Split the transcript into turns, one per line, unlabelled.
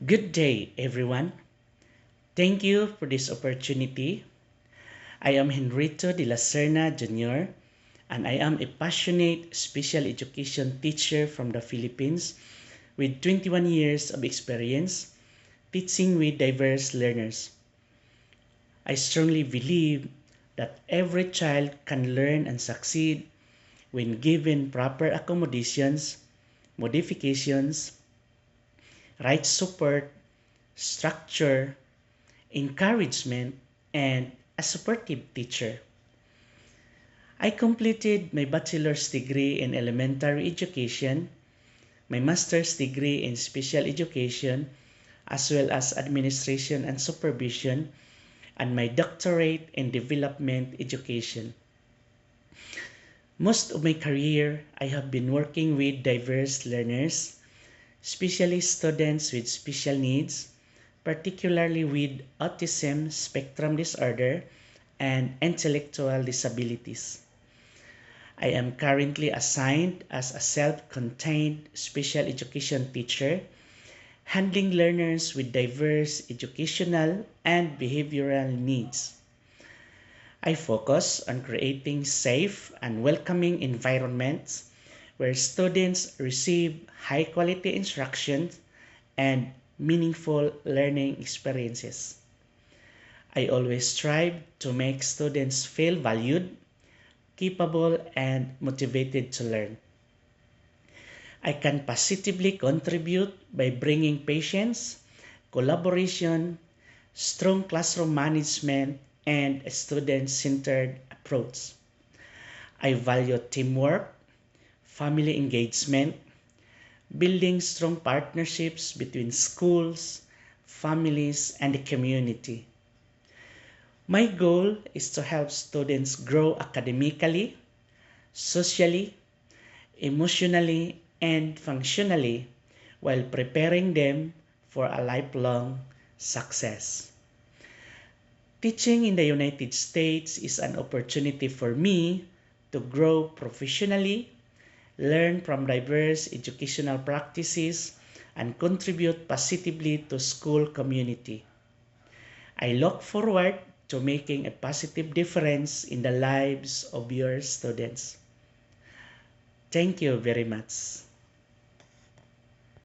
Good day, everyone. Thank you for this opportunity. I am Henrito de la Serna Jr., and I am a passionate special education teacher from the Philippines with 21 years of experience teaching with diverse learners. I strongly believe that every child can learn and succeed when given proper accommodations, modifications, right support, structure, encouragement, and a supportive teacher. I completed my bachelor's degree in elementary education, my master's degree in special education, as well as administration and supervision, and my doctorate in development education. Most of my career, I have been working with diverse learners, especially students with special needs, particularly with autism spectrum disorder and intellectual disabilities. I am currently assigned as a self-contained special education teacher, handling learners with diverse educational and behavioral needs. I focus on creating safe and welcoming environments where students receive high-quality instruction and meaningful learning experiences. I always strive to make students feel valued, capable, and motivated to learn. I can positively contribute by bringing patience, collaboration, strong classroom management, and a student-centered approach. I value teamwork, family engagement, building strong partnerships between schools, families, and the community. My goal is to help students grow academically, socially, emotionally, and functionally while preparing them for a lifelong success. Teaching in the United States is an opportunity for me to grow professionally, learn from diverse educational practices, and contribute positively to school community. I look forward to making a positive difference in the lives of your students. Thank you very much.